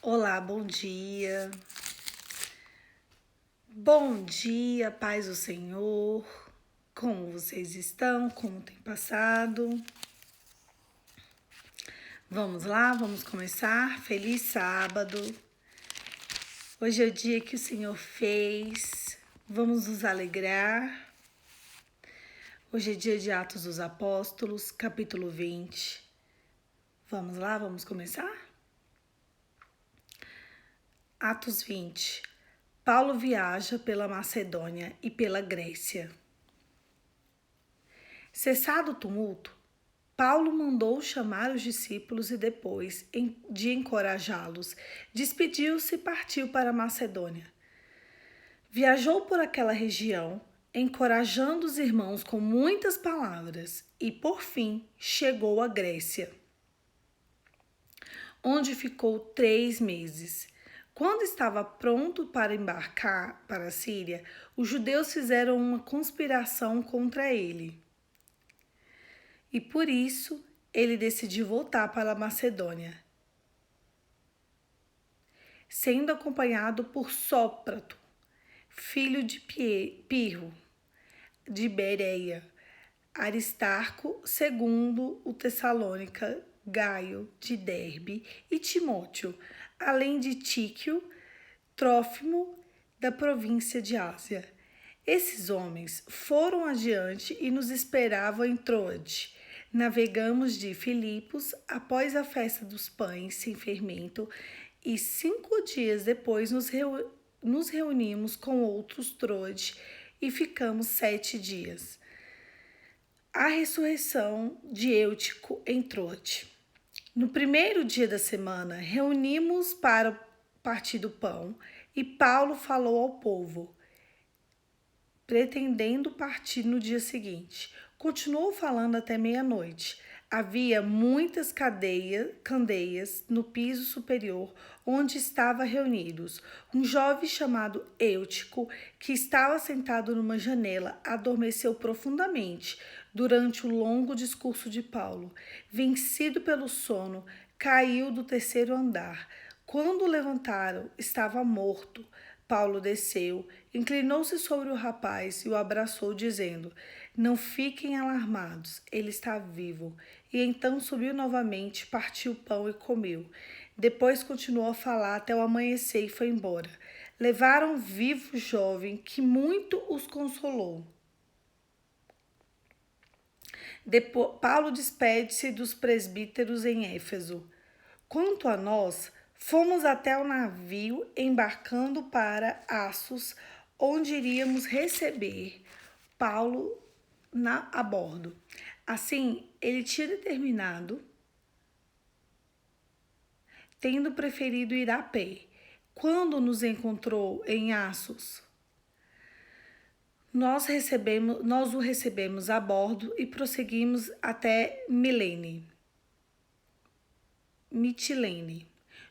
Olá, bom dia. Bom dia, paz do Senhor. Como vocês estão? Como tem passado? Vamos lá, vamos começar. Feliz sábado. Hoje é o dia que o Senhor fez. Vamos nos alegrar. Hoje é dia de Atos dos Apóstolos, capítulo 20. Vamos lá, vamos começar? Atos 20. Paulo viaja pela Macedônia e pela Grécia. Cessado o tumulto, Paulo mandou chamar os discípulos e depois de encorajá-los, despediu-se e partiu para a Macedônia. Viajou por aquela região, encorajando os irmãos com muitas palavras e, por fim, chegou à Grécia, onde ficou 3 meses. Quando estava pronto para embarcar para a Síria, os judeus fizeram uma conspiração contra ele. E por isso ele decidiu voltar para a Macedônia, sendo acompanhado por Sópater, filho de Pirro, de Bereia, Aristarco, segundo o Tessalônica, Gaio, de Derbe, e Timóteo, além de Tíquio, Trófimo, da província de Ásia. Esses homens foram adiante e nos esperavam em Troade. Navegamos de Filipos após a festa dos pães sem fermento e 5 dias depois nos reunimos com outros Troade e ficamos 7 dias. A ressurreição de Eutico em Troade. No primeiro dia da semana, reunimos para partir do pão e Paulo falou ao povo, pretendendo partir no dia seguinte. Continuou falando até meia-noite. Havia muitas candeias no piso superior onde estavam reunidos. Um jovem chamado Eutico, que estava sentado numa janela, adormeceu profundamente durante o longo discurso de Paulo. Vencido pelo sono, caiu do 3º andar. Quando o levantaram, estava morto. Paulo desceu, inclinou-se sobre o rapaz e o abraçou, dizendo: "Não fiquem alarmados, ele está vivo." E então subiu novamente, partiu o pão e comeu. Depois continuou a falar até o amanhecer e foi embora. Levaram vivo o jovem, que muito os consolou. Depois, Paulo despede-se dos presbíteros em Éfeso. Quanto a nós, fomos até o navio embarcando para Assos, onde iríamos receber Paulo a bordo. Assim, ele tinha determinado, tendo preferido ir a pé. Quando nos encontrou em Assos, nós o recebemos a bordo e prosseguimos até Mitilene.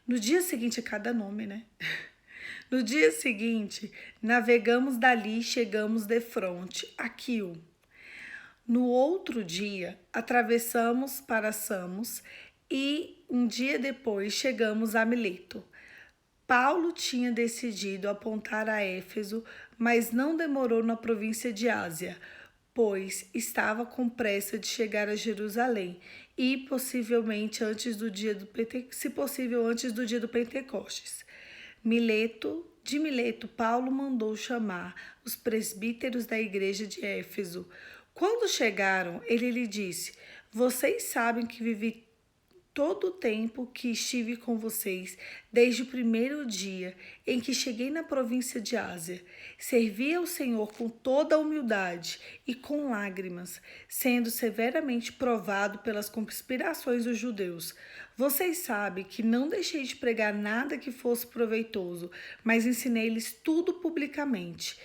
No dia seguinte, cada nome, né? No dia seguinte, navegamos dali e chegamos de fronte a Quio. No outro dia, atravessamos para Samos e um dia depois chegamos a Mileto. Paulo tinha decidido apontar a Éfeso, mas não demorou na província de Ásia, pois estava com pressa de chegar a Jerusalém e possivelmente antes do dia do Pentecostes. De Mileto, Paulo mandou chamar os presbíteros da igreja de Éfeso. Quando chegaram, ele lhe disse: "Vocês sabem que vivi todo o tempo que estive com vocês, desde o primeiro dia em que cheguei na província de Ásia, servi ao Senhor com toda a humildade e com lágrimas, sendo severamente provado pelas conspirações dos judeus. Vocês sabem que não deixei de pregar nada que fosse proveitoso, mas ensinei-lhes tudo publicamente,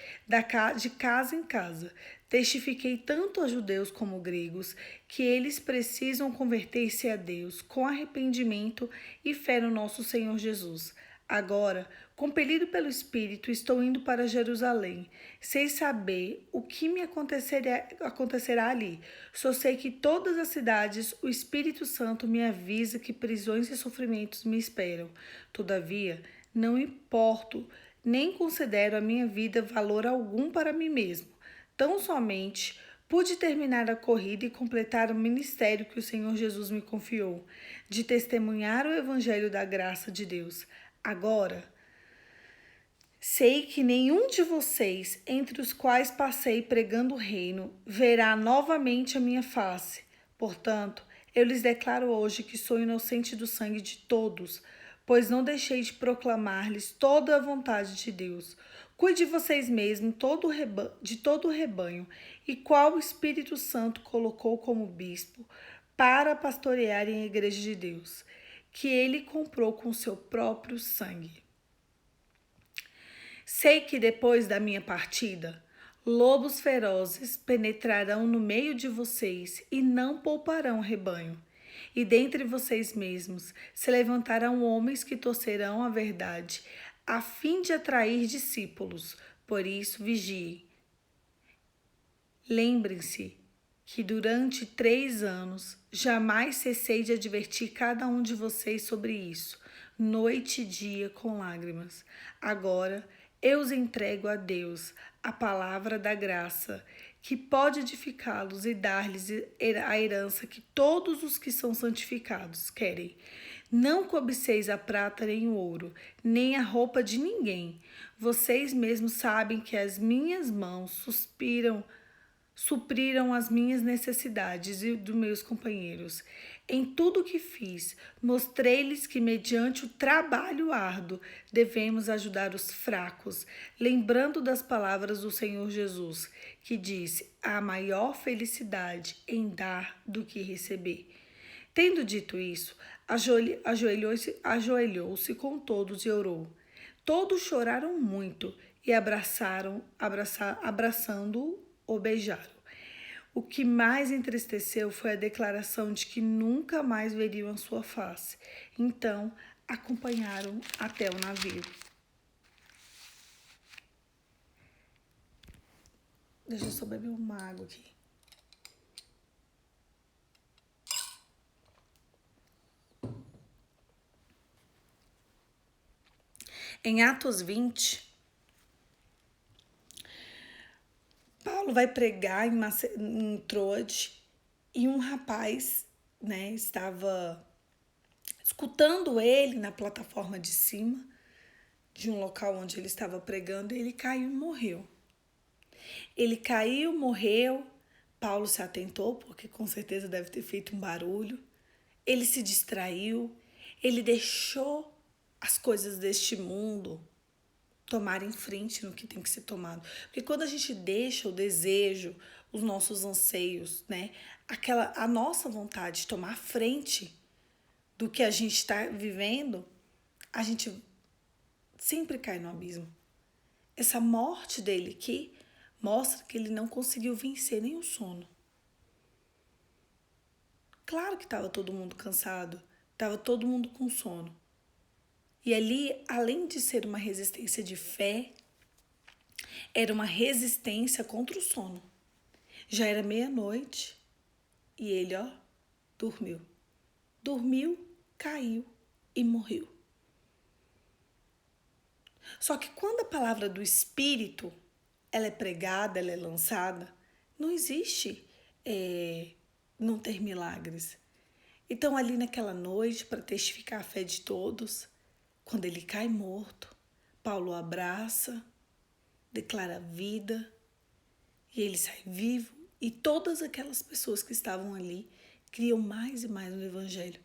de casa em casa. Testifiquei tanto a judeus como gregos que eles precisam converter-se a Deus com arrependimento e fé no nosso Senhor Jesus. Agora, compelido pelo Espírito, estou indo para Jerusalém, sem saber o que me acontecerá ali. Só sei que todas as cidades o Espírito Santo me avisa que prisões e sofrimentos me esperam. Todavia, não importo, nem considero a minha vida valor algum para mim mesmo. Tão somente pude terminar a corrida e completar o ministério que o Senhor Jesus me confiou, de testemunhar o evangelho da graça de Deus. Agora, sei que nenhum de vocês, entre os quais passei pregando o reino, verá novamente a minha face. Portanto, eu lhes declaro hoje que sou inocente do sangue de todos, pois não deixei de proclamar-lhes toda a vontade de Deus. Cuide de vocês mesmos de todo o rebanho, e qual o Espírito Santo colocou como bispo para pastorearem a igreja de Deus, que ele comprou com seu próprio sangue. Sei que depois da minha partida, lobos ferozes penetrarão no meio de vocês e não pouparão o rebanho. E dentre vocês mesmos se levantarão homens que torcerão a verdade, a fim de atrair discípulos. Por isso, vigiem. Lembrem-se que durante 3 anos jamais cessei de advertir cada um de vocês sobre isso, noite e dia com lágrimas. Agora eu os entrego a Deus, a palavra da graça, que pode edificá-los e dar-lhes a herança que todos os que são santificados querem. Não cobiceis a prata nem o ouro, nem a roupa de ninguém. Vocês mesmos sabem que as minhas mãos supriram as minhas necessidades e dos meus companheiros. Em tudo o que fiz, mostrei-lhes que, mediante o trabalho árduo, devemos ajudar os fracos, lembrando das palavras do Senhor Jesus, que disse: há maior felicidade em dar do que receber. Tendo dito isso, ajoelhou-se com todos e orou. Todos choraram muito e abraçando-o, o beijaram. O que mais entristeceu foi a declaração de que nunca mais veriam a sua face. Então, acompanharam até o navio. Deixa eu só beber uma água aqui. Em Atos 20, Paulo vai pregar em Troade e um rapaz, estava escutando ele na plataforma de cima de um local onde ele estava pregando e ele caiu e morreu. Ele caiu, morreu, Paulo se atentou, porque com certeza deve ter feito um barulho. Ele se distraiu, ele deixou as coisas deste mundo tomarem frente no que tem que ser tomado. Porque quando a gente deixa o desejo, os nossos anseios, a nossa vontade de tomar frente do que a gente está vivendo, a gente sempre cai no abismo. Essa morte dele aqui mostra que ele não conseguiu vencer nem o sono. Claro que estava todo mundo cansado, estava todo mundo com sono. E ali, além de ser uma resistência de fé, era uma resistência contra o sono. Já era meia-noite e ele, dormiu. Dormiu, caiu e morreu. Só que quando a palavra do Espírito, ela é pregada, ela é lançada, não existe não ter milagres. Então, ali naquela noite, para testificar a fé de todos, quando ele cai morto, Paulo o abraça, declara vida e ele sai vivo. E todas aquelas pessoas que estavam ali criam mais e mais no Evangelho.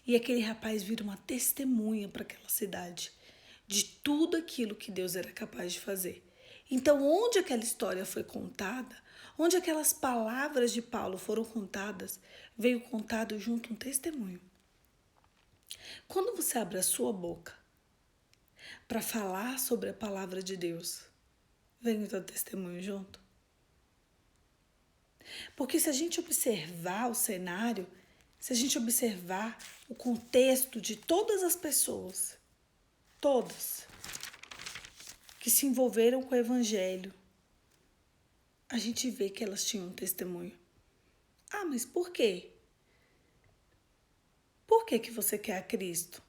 E aquele rapaz vira uma testemunha para aquela cidade de tudo aquilo que Deus era capaz de fazer. Então, onde aquela história foi contada, onde aquelas palavras de Paulo foram contadas, veio contado junto um testemunho. Quando você abre a sua boca para falar sobre a palavra de Deus, vem o teu testemunho junto? Porque se a gente observar o cenário, se a gente observar o contexto de todas as pessoas todas que se envolveram com o evangelho, a gente vê que elas tinham um testemunho. Ah, mas por quê? Por que que você quer a Cristo?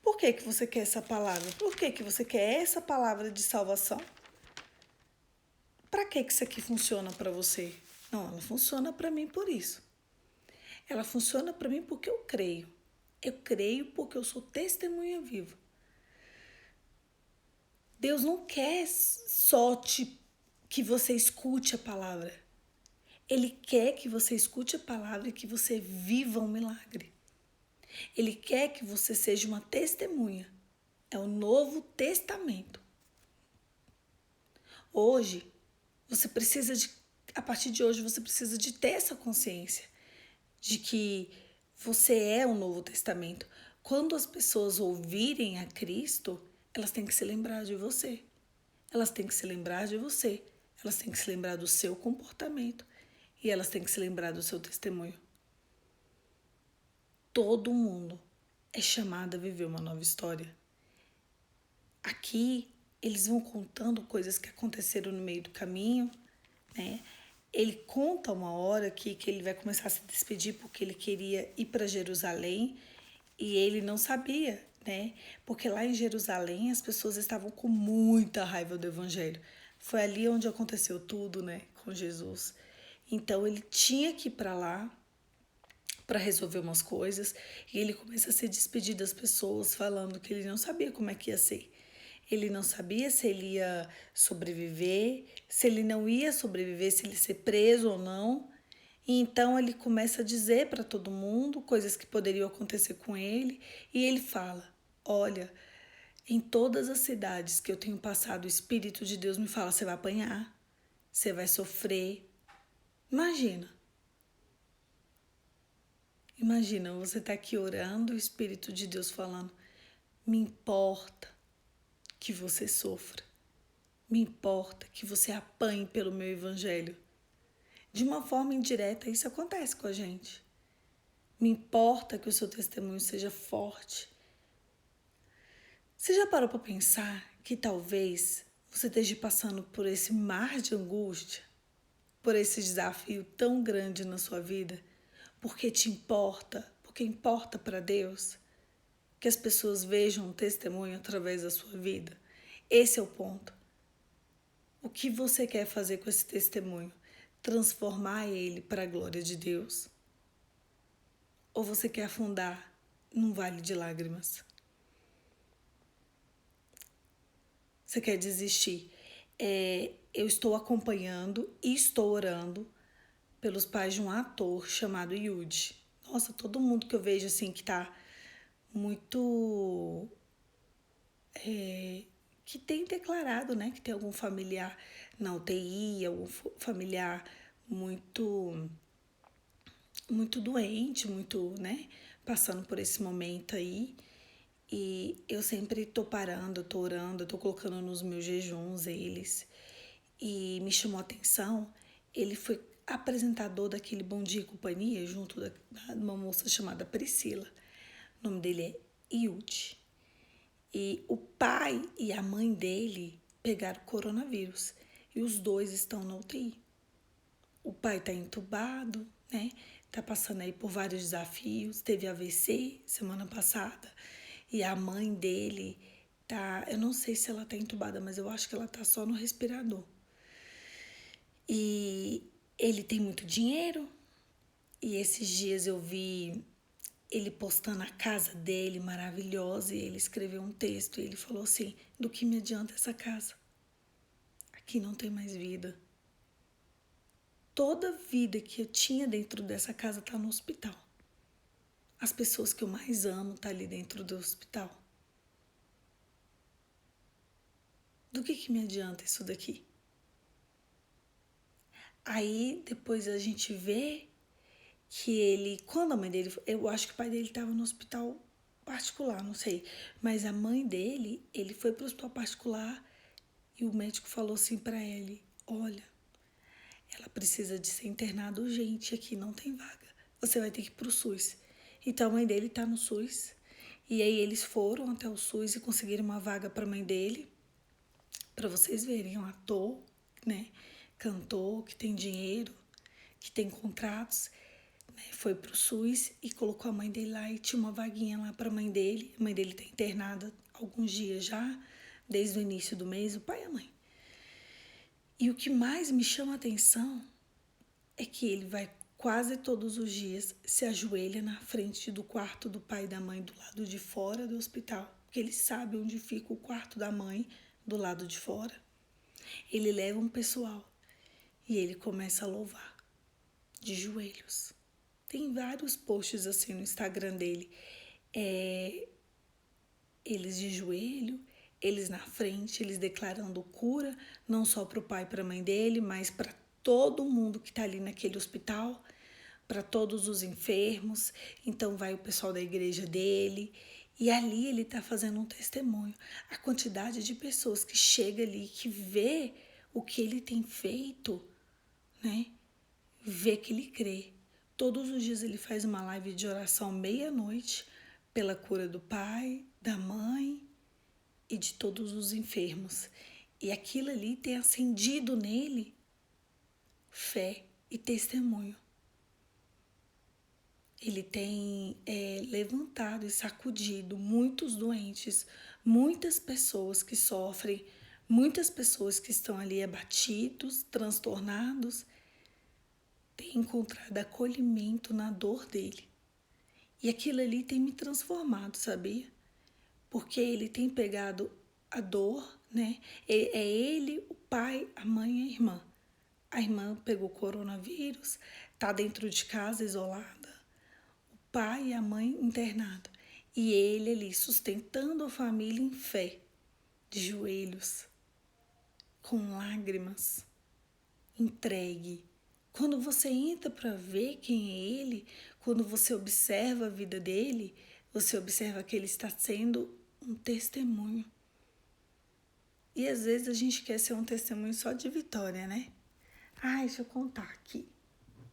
Por que que você quer essa palavra? Por que que você quer essa palavra de salvação? Para que isso aqui funciona para você? Não, ela funciona para mim por isso. Ela funciona para mim porque eu creio. Eu creio porque eu sou testemunha viva. Deus não quer só que você escute a palavra. Ele quer que você escute a palavra e que você viva um milagre. Ele quer que você seja uma testemunha. É o Novo Testamento. Hoje, a partir de hoje, você precisa de ter essa consciência de que você é o Novo Testamento. Quando as pessoas ouvirem a Cristo, elas têm que se lembrar de você. Elas têm que se lembrar de você. Elas têm que se lembrar do seu comportamento. E elas têm que se lembrar do seu testemunho. Todo mundo é chamado a viver uma nova história. Aqui, eles vão contando coisas que aconteceram no meio do caminho, né? Ele conta uma hora aqui que ele vai começar a se despedir porque ele queria ir para Jerusalém e ele não sabia, né? Porque lá em Jerusalém as pessoas estavam com muita raiva do evangelho. Foi ali onde aconteceu tudo, né, com Jesus. Então ele tinha que ir para lá para resolver umas coisas e ele começa a se despedir das pessoas falando que ele não sabia como é que ia ser. Ele não sabia se ele ia sobreviver, se ele não ia sobreviver, se ele ia ser preso ou não. E então ele começa a dizer para todo mundo coisas que poderiam acontecer com ele. E ele fala: olha, em todas as cidades que eu tenho passado, o Espírito de Deus me fala: você vai apanhar, você vai sofrer. Imagina. Imagina, você tá aqui orando, o Espírito de Deus falando: me importa que você sofra. Me importa que você apanhe pelo meu evangelho. De uma forma indireta, isso acontece com a gente. Me importa que o seu testemunho seja forte. Você já parou para pensar que talvez você esteja passando por esse mar de angústia, por esse desafio tão grande na sua vida, porque te importa, porque importa para Deus que as pessoas vejam um testemunho através da sua vida? Esse é o ponto. O que você quer fazer com esse testemunho? Transformar ele para a glória de Deus? Ou você quer afundar num vale de lágrimas? Você quer desistir? Eu estou acompanhando e estou orando pelos pais de um ator chamado Yudi. Nossa, todo mundo que eu vejo assim que tá muito... que tem declarado, né, que tem algum familiar na UTI, algum familiar muito doente, muito, né, passando por esse momento aí. E eu sempre tô parando, tô orando, tô colocando nos meus jejuns eles. E me chamou a atenção, ele foi apresentador daquele Bom Dia e Companhia, junto de uma moça chamada Priscila. O nome dele é Yudi. E o pai e a mãe dele pegaram coronavírus. E os dois estão na UTI. O pai está entubado, né? Tá passando aí por vários desafios. Teve AVC semana passada. E a mãe dele tá... Eu não sei se ela tá entubada, mas eu acho que ela tá só no respirador. E ele tem muito dinheiro. E esses dias eu vi ele postando a casa dele maravilhosa e ele escreveu um texto e ele falou assim: do que me adianta essa casa? Aqui não tem mais vida. Toda a vida que eu tinha dentro dessa casa tá no hospital. As pessoas que eu mais amo tá ali dentro do hospital. Do que me adianta isso daqui? Aí depois a gente vê que ele, quando a mãe dele, eu acho que o pai dele estava no hospital particular, não sei, mas a mãe dele, ele foi para o hospital particular e o médico falou assim para ele: olha, ela precisa de ser internada urgente aqui, não tem vaga, você vai ter que ir pro SUS. Então a mãe dele tá no SUS E aí eles foram até o SUS e conseguiram uma vaga para a mãe dele. Para vocês verem, um ator, né? Cantor, que tem dinheiro, que tem contratos, né? Foi pro SUS e colocou a mãe dele lá e tinha uma vaguinha lá para a mãe dele. A mãe dele tá internada há alguns dias já, desde o início do mês, o pai e a mãe. E o que mais me chama a atenção é que ele vai quase todos os dias, se ajoelha na frente do quarto do pai e da mãe do lado de fora do hospital, porque ele sabe onde fica o quarto da mãe do lado de fora. Ele leva um pessoal e ele começa a louvar de joelhos. Tem vários posts assim no Instagram dele, eles de joelho, eles na frente, eles declarando cura, não só para o pai e para a mãe dele, mas para todo mundo que está ali naquele hospital, para todos os enfermos. Então vai o pessoal da igreja dele e ali ele está fazendo um testemunho. A quantidade de pessoas que chega ali, que vê o que ele tem feito, né? Vê que ele crê. Todos os dias ele faz uma live de oração meia-noite pela cura do pai, da mãe e de todos os enfermos. E aquilo ali tem acendido nele fé e testemunho. Ele tem levantado e sacudido muitos doentes, muitas pessoas que sofrem, muitas pessoas que estão ali abatidos, transtornados, tem encontrado acolhimento na dor dele. E aquilo ali tem me transformado, sabia? Porque ele tem pegado a dor, né? É ele, o pai, a mãe e a irmã. A irmã pegou coronavírus, tá dentro de casa isolada. O pai e a mãe internados. E ele ali sustentando a família em fé, de joelhos, com lágrimas, entregue. Quando você entra para ver quem é ele, quando você observa a vida dele, você observa que ele está sendo um testemunho. E às vezes a gente quer ser um testemunho só de vitória, né? Ai, deixa eu contar aqui.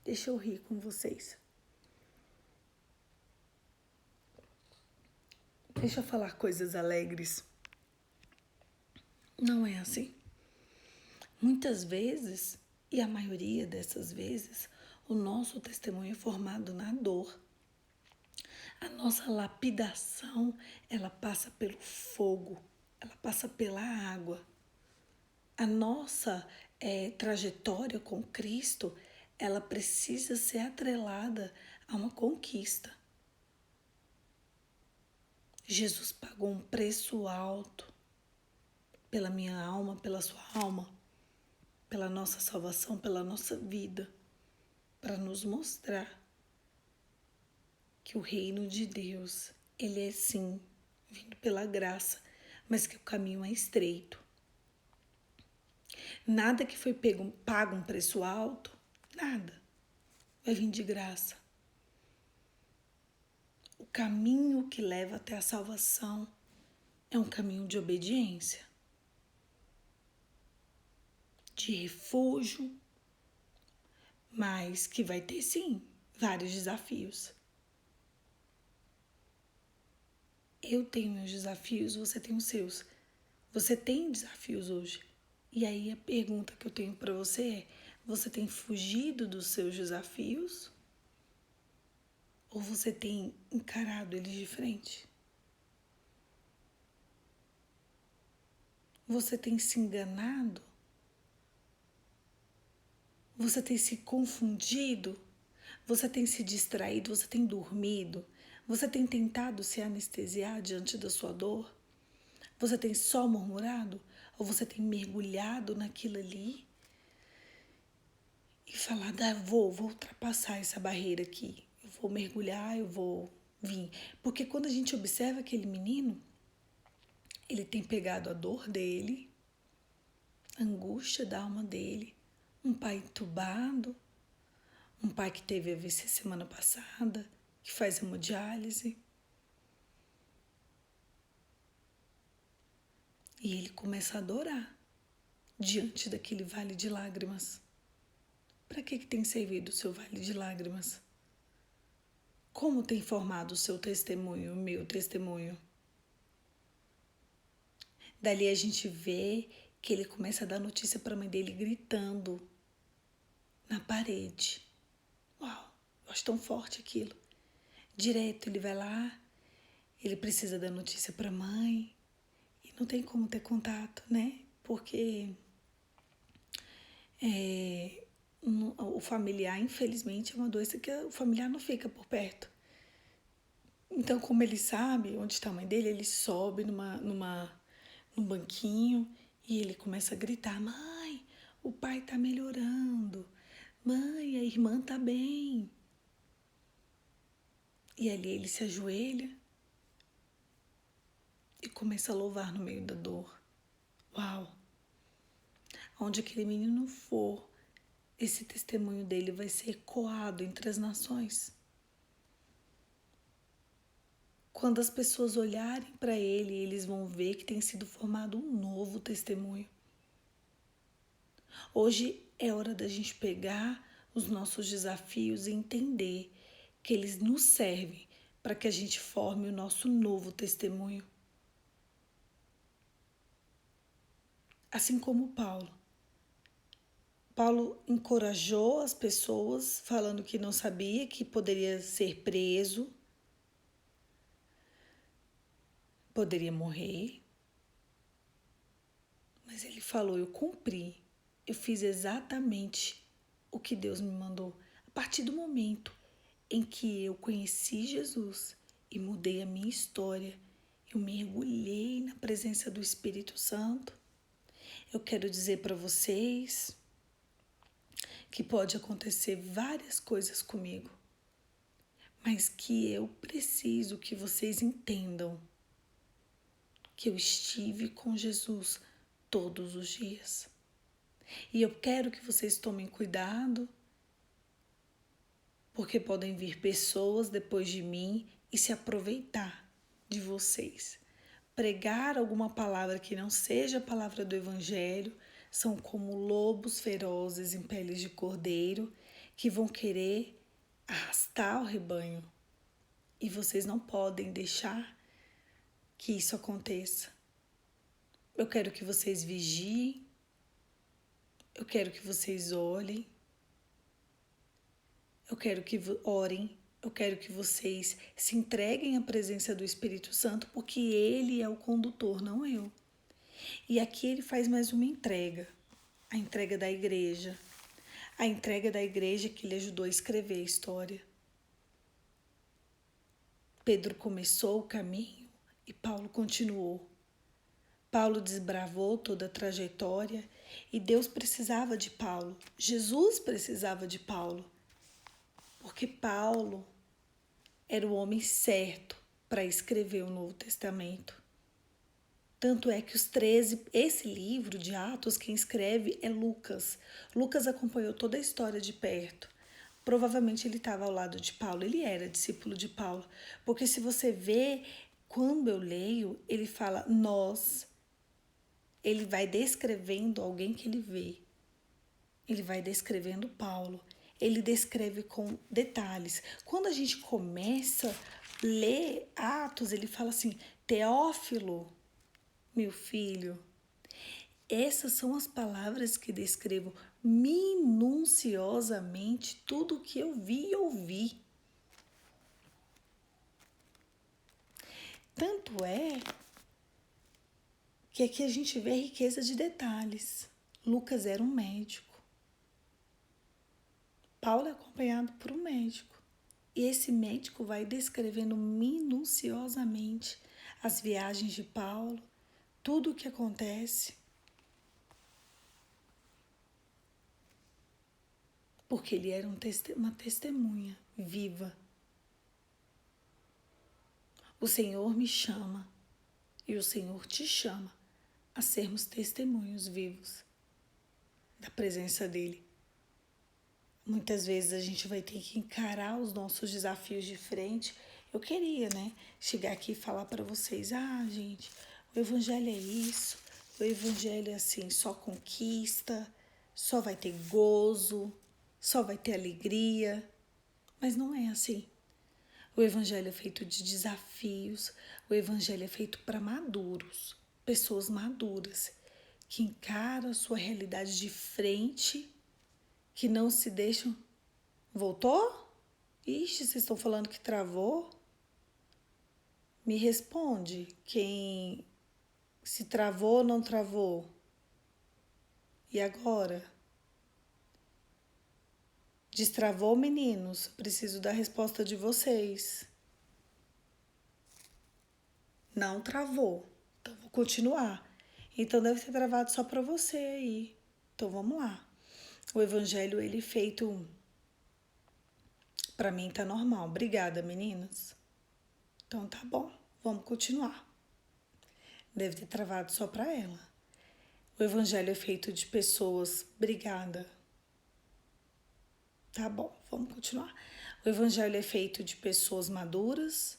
Deixa eu rir com vocês. Deixa eu falar coisas alegres. Não é assim. Muitas vezes, e a maioria dessas vezes, o nosso testemunho é formado na dor. A nossa lapidação, ela passa pelo fogo, ela passa pela água. A nossa trajetória com Cristo, ela precisa ser atrelada a uma conquista. Jesus pagou um preço alto pela minha alma, pela sua alma, pela nossa salvação, pela nossa vida, para nos mostrar que o reino de Deus, ele é sim vindo pela graça, mas que o caminho é estreito. Nada que foi pago um preço alto, nada vai vir de graça. O caminho que leva até a salvação é um caminho de obediência, de refúgio, mas que vai ter sim vários desafios. Eu tenho meus desafios, você tem os seus. Você tem desafios hoje. E aí a pergunta que eu tenho para você é: você tem fugido dos seus desafios? Ou você tem encarado eles de frente? Você tem se enganado? Você tem se confundido? Você tem se distraído? Você tem dormido? Você tem tentado se anestesiar diante da sua dor? Você tem só murmurado? Ou você tem mergulhado naquilo ali e falado: vou ultrapassar essa barreira aqui. Eu vou mergulhar, eu vou vir. Porque quando a gente observa aquele menino, ele tem pegado a dor dele, a angústia da alma dele, um pai entubado, um pai que teve AVC semana passada, que faz hemodiálise. E ele começa a adorar diante daquele vale de lágrimas. Para que tem servido o seu vale de lágrimas? Como tem formado o seu testemunho, o meu testemunho? Dali a gente vê que ele começa a dar notícia para a mãe dele gritando na parede. Uau, eu acho tão forte aquilo. Direto ele vai lá, ele precisa dar notícia para a mãe e não tem como ter contato, né? Porque o familiar, infelizmente, é uma doença que o familiar não fica por perto. Então, como ele sabe onde está a mãe dele, ele sobe num banquinho e ele começa a gritar: Mãe, o pai tá melhorando. Mãe, a irmã tá bem. E ali ele se ajoelha e começa a louvar no meio da dor. Uau! Onde aquele menino for, esse testemunho dele vai ser ecoado entre as nações. Quando as pessoas olharem para ele, eles vão ver que tem sido formado um novo testemunho. Hoje é hora da gente pegar os nossos desafios e entender que eles nos servem para que a gente forme o nosso novo testemunho. Assim como Paulo. Paulo encorajou as pessoas, falando que não sabia que poderia ser preso, poderia morrer. Mas ele falou: eu cumpri, eu fiz exatamente o que Deus me mandou. A partir do momento em que eu conheci Jesus e mudei a minha história, eu mergulhei na presença do Espírito Santo. Eu quero dizer para vocês que pode acontecer várias coisas comigo, mas que eu preciso que vocês entendam que eu estive com Jesus todos os dias. E eu quero que vocês tomem cuidado, porque podem vir pessoas depois de mim e se aproveitar de vocês. Pregar alguma palavra que não seja a palavra do Evangelho são como lobos ferozes em peles de cordeiro que vão querer arrastar o rebanho. E vocês não podem deixar que isso aconteça. Eu quero que vocês vigiem, eu quero que vocês olhem, eu quero que orem, eu quero que vocês se entreguem à presença do Espírito Santo, porque Ele é o condutor, não eu. E aqui ele faz mais uma entrega, a entrega da igreja. A entrega da igreja que ele ajudou a escrever a história. Pedro começou o caminho e Paulo continuou. Paulo desbravou toda a trajetória e Deus precisava de Paulo. Jesus precisava de Paulo, porque Paulo era o homem certo para escrever o Novo Testamento. Tanto é que esse livro de Atos, quem escreve é Lucas. Lucas acompanhou toda a história de perto. Provavelmente ele estava ao lado de Paulo, ele era discípulo de Paulo. Porque se você vê, quando eu leio, ele fala nós. Ele vai descrevendo alguém que ele vê. Ele vai descrevendo Paulo. Ele descreve com detalhes. Quando a gente começa a ler Atos, ele fala assim, Teófilo, meu filho, essas são as palavras que descrevam minuciosamente tudo o que eu vi e ouvi. Tanto é que aqui a gente vê a riqueza de detalhes. Lucas era um médico. Paulo é acompanhado por um médico. E esse médico vai descrevendo minuciosamente as viagens de Paulo, tudo o que acontece. Porque ele era uma testemunha viva. O Senhor me chama e o Senhor te chama a sermos testemunhos vivos da presença dele. Muitas vezes a gente vai ter que encarar os nossos desafios de frente. Eu queria, chegar aqui e falar para vocês, gente, o evangelho é isso, o evangelho é assim, só conquista, só vai ter gozo, só vai ter alegria. Mas não é assim. O evangelho é feito de desafios, o evangelho é feito para maduros, pessoas maduras, que encaram a sua realidade de frente, que não se deixam... Voltou? Ixi, vocês estão falando que travou? Me responde, quem se travou ou não travou? E agora? Destravou, meninos? Preciso da resposta de vocês. Não travou. Então, vou continuar. Então, deve ter travado só para você aí. Então, vamos lá. O evangelho, ele feito... Para mim, tá normal. Obrigada, meninas. Então, tá bom. Vamos continuar. Deve ter travado só para ela. O evangelho é feito de pessoas... Obrigada. Tá bom, vamos continuar. O evangelho é feito de pessoas maduras,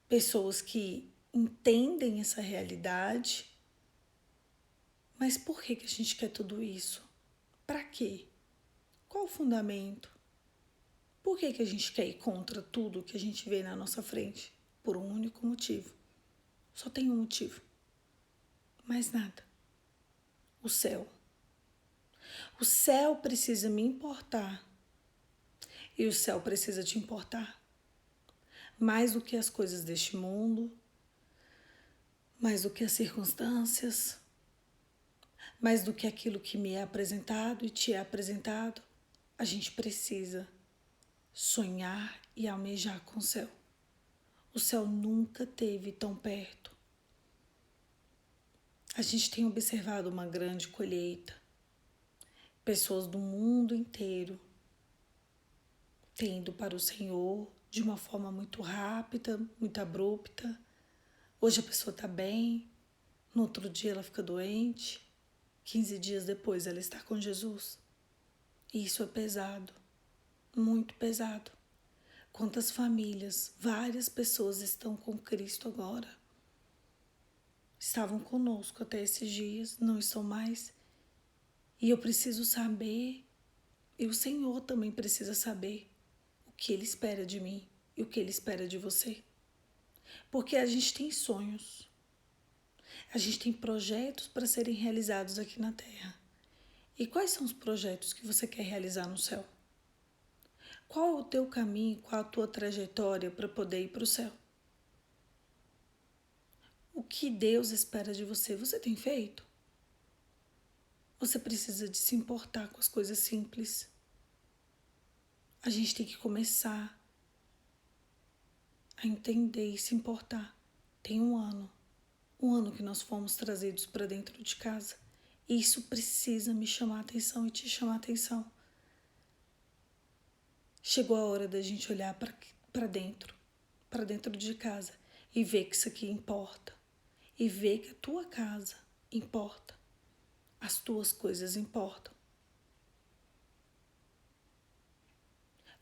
pessoas que entendem essa realidade. Mas por que a gente quer tudo isso? Para quê? Qual o fundamento? Por que a gente quer ir contra tudo que a gente vê na nossa frente? Por um único motivo. Só tem um motivo. Mais nada. O céu. O céu precisa me importar. E o céu precisa te importar. Mais do que as coisas deste mundo, mais do que as circunstâncias, mais do que aquilo que me é apresentado e te é apresentado, a gente precisa sonhar e almejar com o céu. O céu nunca esteve tão perto. A gente tem observado uma grande colheita. Pessoas do mundo inteiro têm ido para o Senhor de uma forma muito rápida, muito abrupta. Hoje a pessoa está bem, no outro dia ela fica doente, 15 dias depois ela está com Jesus. E isso é pesado, muito pesado. Quantas famílias, várias pessoas estão com Cristo agora. Estavam conosco até esses dias, não estão mais. E eu preciso saber, e o Senhor também precisa saber o que Ele espera de mim e o que Ele espera de você. Porque a gente tem sonhos, a gente tem projetos para serem realizados aqui na Terra. E quais são os projetos que você quer realizar no céu? Qual é o teu caminho, qual a tua trajetória para poder ir para o céu? O que Deus espera de você, você tem feito? Você precisa de se importar com as coisas simples. A gente tem que começar a entender e se importar. Tem um ano que nós fomos trazidos para dentro de casa. E isso precisa me chamar a atenção e te chamar a atenção. Chegou a hora da gente olhar para dentro de casa e ver que isso aqui importa. E ver que a tua casa importa. As tuas coisas importam.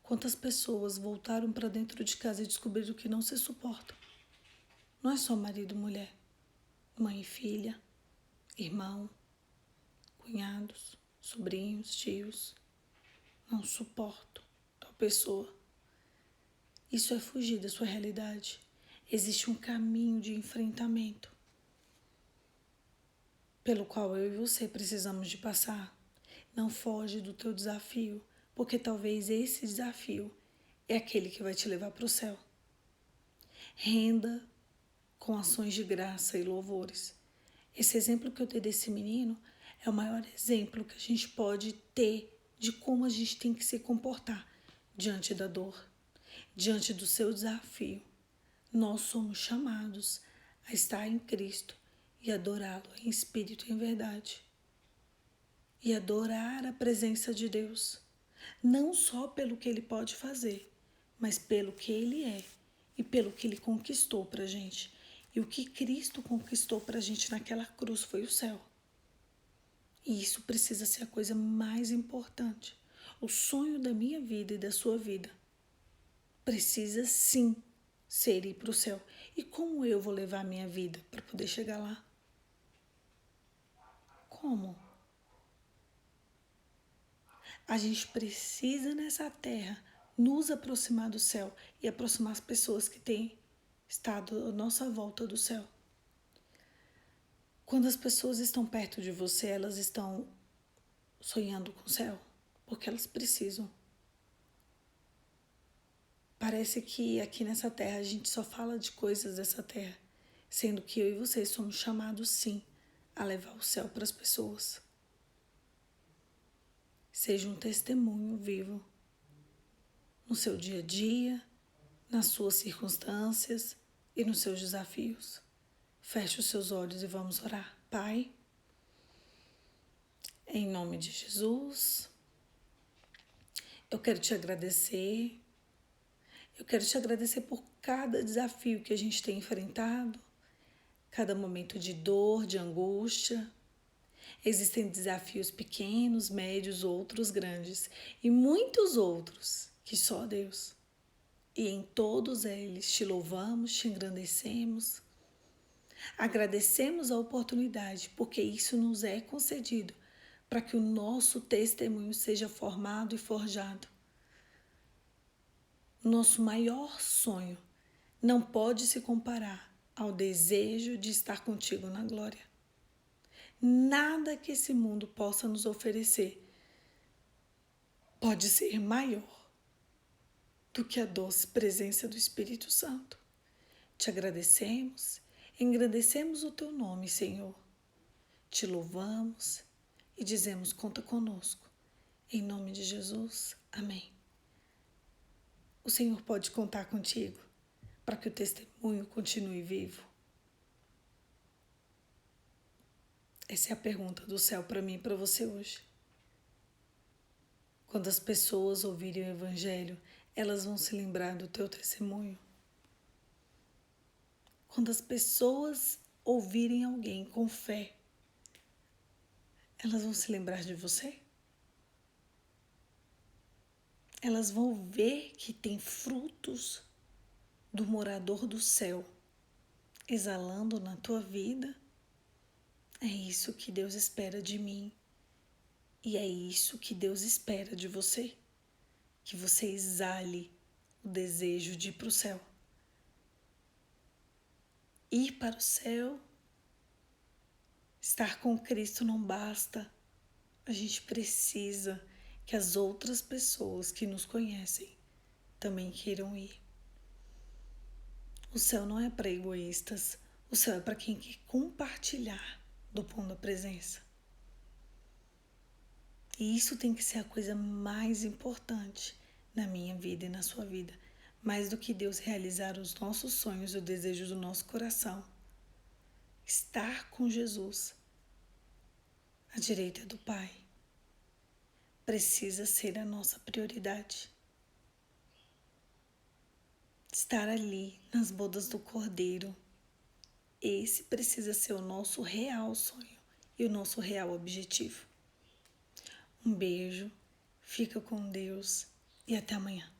Quantas pessoas voltaram para dentro de casa e descobriram que não se suportam? Não é só marido e mulher, mãe e filha, irmão, cunhados, sobrinhos, tios. Não suporto tal pessoa. Isso é fugir da sua realidade. Existe um caminho de enfrentamento pelo qual eu e você precisamos de passar. Não foge do teu desafio, porque talvez esse desafio é aquele que vai te levar para o céu. Renda com ações de graça e louvores. Esse exemplo que eu dei desse menino é o maior exemplo que a gente pode ter de como a gente tem que se comportar diante da dor, diante do seu desafio. Nós somos chamados a estar em Cristo e adorá-lo em espírito e em verdade. E adorar a presença de Deus, não só pelo que Ele pode fazer, mas pelo que Ele é e pelo que Ele conquistou pra gente. E o que Cristo conquistou pra gente naquela cruz foi o céu. E isso precisa ser a coisa mais importante. O sonho da minha vida e da sua vida precisa sim ser ir para o céu. E como eu vou levar a minha vida para poder chegar lá? Como? A gente precisa nessa terra nos aproximar do céu e aproximar as pessoas que têm estado à nossa volta do céu. Quando as pessoas estão perto de você, elas estão sonhando com o céu, porque elas precisam. Parece que aqui nessa terra a gente só fala de coisas dessa terra, sendo que eu e vocês somos chamados sim a levar o céu para as pessoas. Seja um testemunho vivo no seu dia a dia, nas suas circunstâncias e nos seus desafios. Feche os seus olhos e vamos orar. Pai, em nome de Jesus, eu quero te agradecer. Eu quero te agradecer por cada desafio que a gente tem enfrentado, cada momento de dor, de angústia. Existem desafios pequenos, médios, outros grandes e muitos outros que só Deus. E em todos eles te louvamos, te engrandecemos. Agradecemos a oportunidade, porque isso nos é concedido para que o nosso testemunho seja formado e forjado. Nosso maior sonho não pode se comparar ao desejo de estar contigo na glória. Nada que esse mundo possa nos oferecer pode ser maior do que a doce presença do Espírito Santo. Te agradecemos, engrandecemos o teu nome, Senhor. Te louvamos e dizemos: conta conosco. Em nome de Jesus, amém. O Senhor pode contar contigo para que o testemunho continue vivo? Essa é a pergunta do céu para mim e para você hoje. Quando as pessoas ouvirem o Evangelho, elas vão se lembrar do teu testemunho. Quando as pessoas ouvirem alguém com fé, elas vão se lembrar de você? Elas vão ver que tem frutos do morador do céu exalando na tua vida? É isso que Deus espera de mim. E é isso que Deus espera de você. Que você exale o desejo de ir para o céu. Ir para o céu, estar com Cristo não basta. A gente precisa que as outras pessoas que nos conhecem também queiram ir. O céu não é para egoístas. O céu é para quem quer compartilhar do pão da presença. E isso tem que ser a coisa mais importante na minha vida e na sua vida. Mais do que Deus realizar os nossos sonhos e o desejo do nosso coração. Estar com Jesus à direita do Pai precisa ser a nossa prioridade. Estar ali nas bodas do Cordeiro, esse precisa ser o nosso real sonho e o nosso real objetivo. Um beijo, fica com Deus e até amanhã.